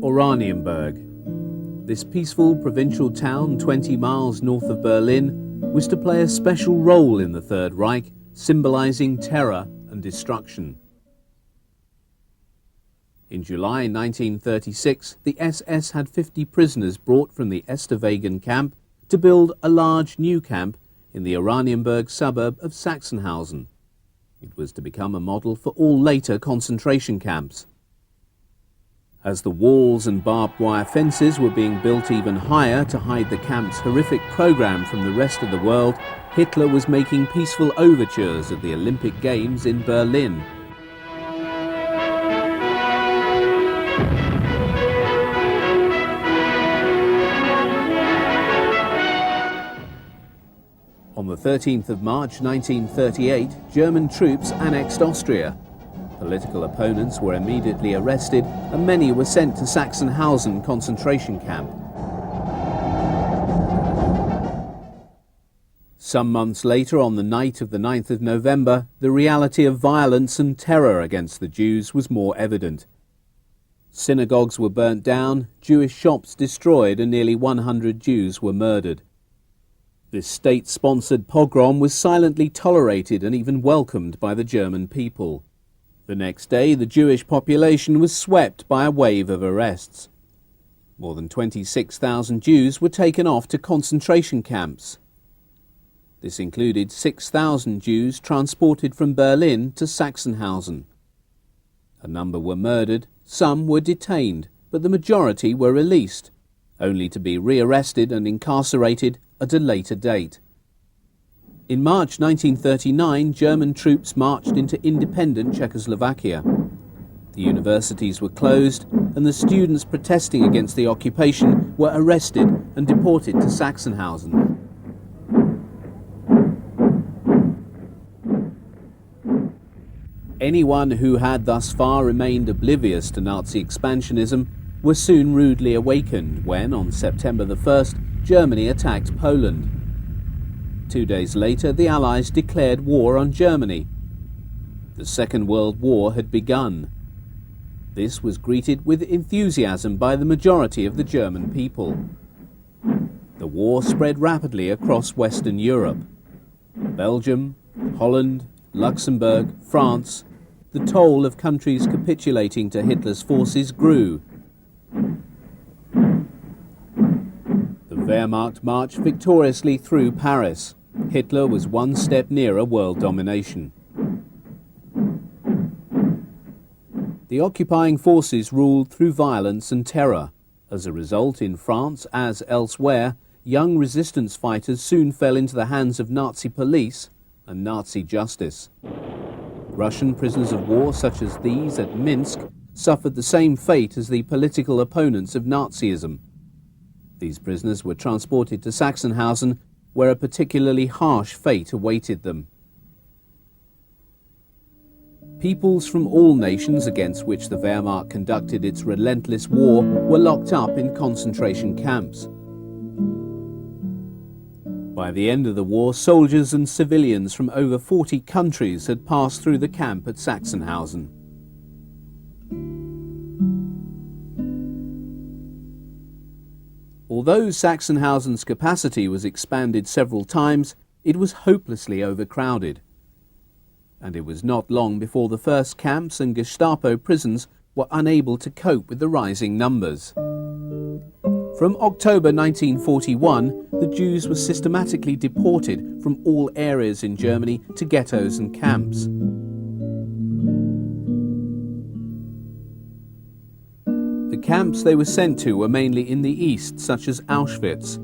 Oranienburg. This peaceful provincial town 20 miles north of Berlin was to play a special role in the Third Reich, symbolizing terror and destruction. In July 1936, the SS had 50 prisoners brought from the Esterwagen camp to build a large new camp in the Oranienburg suburb of Sachsenhausen. It was to become a model for all later concentration camps. As the walls and barbed wire fences were being built even higher to hide the camp's horrific program from the rest of the world, Hitler was making peaceful overtures at the Olympic Games in Berlin. On the 13th of March 1938, German troops annexed Austria. Political opponents were immediately arrested and many were sent to Sachsenhausen concentration camp. Some months later, on the night of the 9th of November, the reality of violence and terror against the Jews was more evident. Synagogues were burnt down, Jewish shops destroyed, and nearly 100 Jews were murdered. This state-sponsored pogrom was silently tolerated and even welcomed by the German people. The next day, the Jewish population was swept by a wave of arrests. More than 26,000 Jews were taken off to concentration camps. This included 6,000 Jews transported from Berlin to Sachsenhausen. A number were murdered, some were detained, but the majority were released, only to be rearrested and incarcerated at a later date. In March 1939, German troops marched into independent Czechoslovakia. The universities were closed, and the students protesting against the occupation were arrested and deported to Sachsenhausen. Anyone who had thus far remained oblivious to Nazi expansionism were soon rudely awakened when, on September the 1st, Germany attacked Poland. 2 days later, the Allies declared war on Germany. The Second World War had begun. This was greeted with enthusiasm by the majority of the German people. The war spread rapidly across Western Europe. Belgium, Holland, Luxembourg, France. The toll of countries capitulating to Hitler's forces grew. The Wehrmacht marched victoriously through Paris. Hitler was one step nearer world domination. The occupying forces ruled through violence and terror. As a result, in France, as elsewhere, young resistance fighters soon fell into the hands of Nazi police and Nazi justice. Russian prisoners of war such as these at Minsk suffered the same fate as the political opponents of Nazism. These prisoners were transported to Sachsenhausen, where a particularly harsh fate awaited them. Peoples from all nations against which the Wehrmacht conducted its relentless war were locked up in concentration camps. By the end of the war, soldiers and civilians from over 40 countries had passed through the camp at Sachsenhausen. Although Sachsenhausen's capacity was expanded several times, it was hopelessly overcrowded. And it was not long before the first camps and Gestapo prisons were unable to cope with the rising numbers. From October 1941, the Jews were systematically deported from all areas in Germany to ghettos and camps. The camps they were sent to were mainly in the east, such as Auschwitz.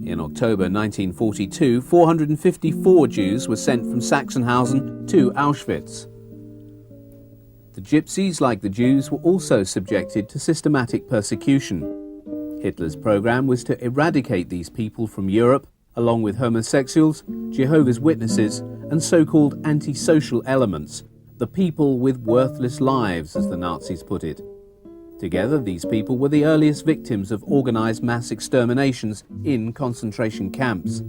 In October 1942, 454 Jews were sent from Sachsenhausen to Auschwitz. The Gypsies, like the Jews, were also subjected to systematic persecution. Hitler's program was to eradicate these people from Europe, along with homosexuals, Jehovah's Witnesses, and so-called antisocial elements, the people with worthless lives, as the Nazis put it. Together, these people were the earliest victims of organized mass exterminations in concentration camps.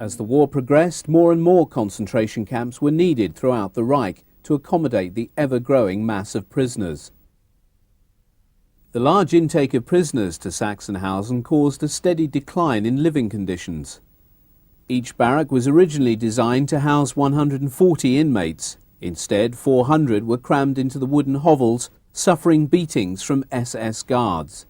As the war progressed, more and more concentration camps were needed throughout the Reich to accommodate the ever-growing mass of prisoners. The large intake of prisoners to Sachsenhausen caused a steady decline in living conditions. Each barrack was originally designed to house 140 inmates. Instead, 400 were crammed into the wooden hovels, suffering beatings from SS guards.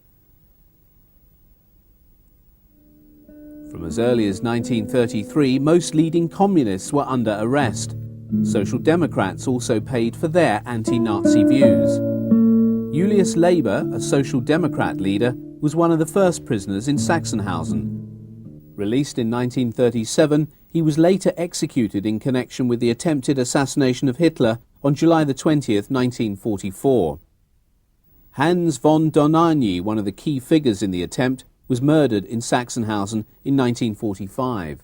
From as early as 1933, most leading communists were under arrest. Social Democrats also paid for their anti-Nazi views. Julius Leber, a Social Democrat leader, was one of the first prisoners in Sachsenhausen. Released in 1937, he was later executed in connection with the attempted assassination of Hitler on July 20, 1944. Hans von Dohnanyi, one of the key figures in the attempt, was murdered in Sachsenhausen in 1945.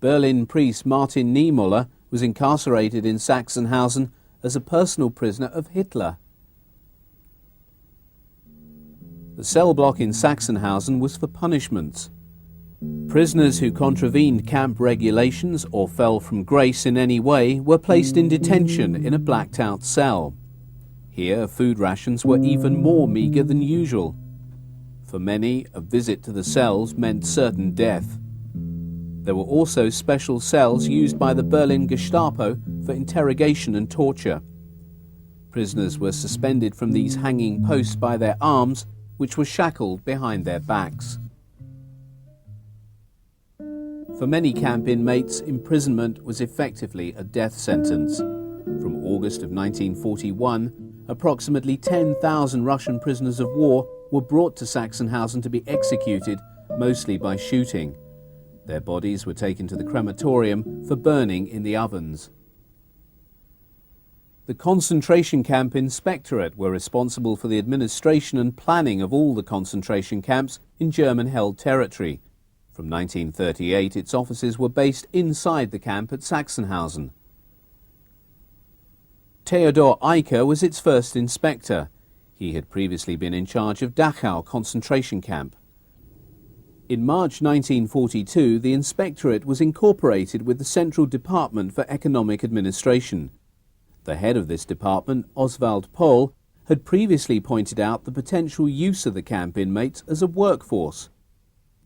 Berlin priest Martin Niemöller was incarcerated in Sachsenhausen as a personal prisoner of Hitler. The cell block in Sachsenhausen was for punishments. Prisoners who contravened camp regulations or fell from grace in any way were placed in detention in a blacked-out cell. Here, food rations were even more meagre than usual. For many, a visit to the cells meant certain death. There were also special cells used by the Berlin Gestapo for interrogation and torture. Prisoners were suspended from these hanging posts by their arms, which were shackled behind their backs. For many camp inmates, imprisonment was effectively a death sentence. From August of 1941, approximately 10,000 Russian prisoners of war were brought to Sachsenhausen to be executed, mostly by shooting. Their bodies were taken to the crematorium for burning in the ovens. The concentration camp inspectorate were responsible for the administration and planning of all the concentration camps in German-held territory. From 1938, its offices were based inside the camp at Sachsenhausen. Theodor Eicke was its first inspector. He had previously been in charge of Dachau concentration camp. In March 1942, the inspectorate was incorporated with the Central Department for Economic Administration. The head of this department, Oswald Pohl, had previously pointed out the potential use of the camp inmates as a workforce.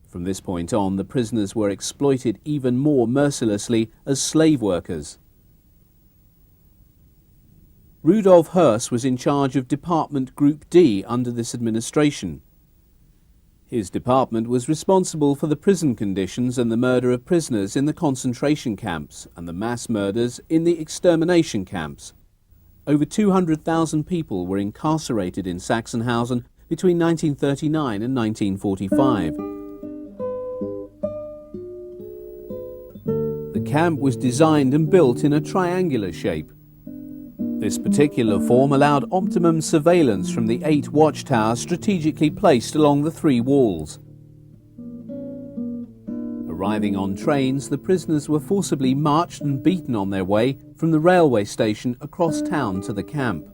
From this point on, the prisoners were exploited even more mercilessly as slave workers. Rudolf Höss was in charge of Department Group D under this administration. His department was responsible for the prison conditions and the murder of prisoners in the concentration camps and the mass murders in the extermination camps. Over 200,000 people were incarcerated in Sachsenhausen between 1939 and 1945. The camp was designed and built in a triangular shape. This particular form allowed optimum surveillance from the 8 watchtowers strategically placed along the 3 walls. Arriving on trains, the prisoners were forcibly marched and beaten on their way from the railway station across town to the camp.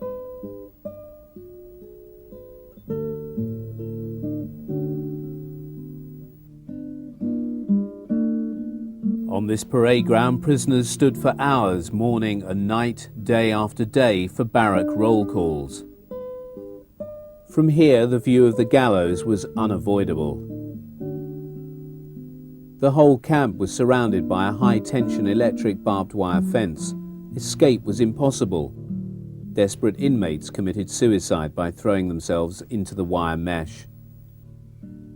On this parade ground, prisoners stood for hours, morning and night, day after day, for barrack roll calls. From here, the view of the gallows was unavoidable. The whole camp was surrounded by a high-tension electric barbed wire fence. Escape was impossible. Desperate inmates committed suicide by throwing themselves into the wire mesh.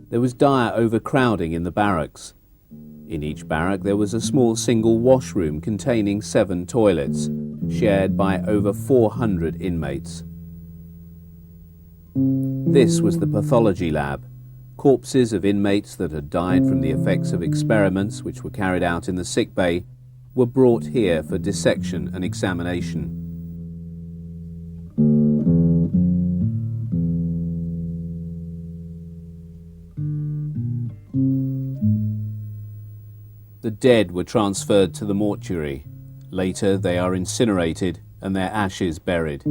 There was dire overcrowding in the barracks. In each barrack there was a small single washroom containing 7 toilets, shared by over 400 inmates. This was the pathology lab. Corpses of inmates that had died from the effects of experiments which were carried out in the sick bay were brought here for dissection and examination. The dead were transferred to the mortuary. Later they are incinerated and their ashes buried.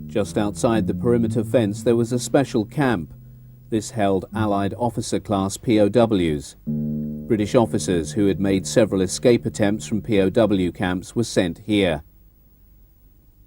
Just outside the perimeter fence there was a special camp. This held Allied officer class POWs. British officers who had made several escape attempts from POW camps were sent here.